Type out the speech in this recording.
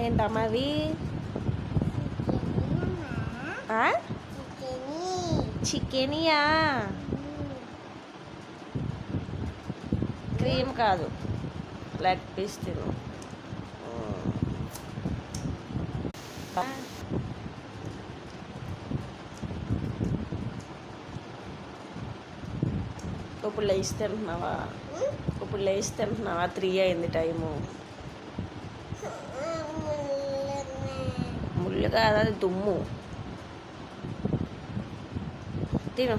ఏంటమ్మా అవి చికెనియా క్రీమ్ కాదు లెగ్ పీస్ తిను ఇప్పుడు లేచి తింటున్నావా 3 అయింది టైము ముళ్ళు కాదు అది దుమ్ము తిను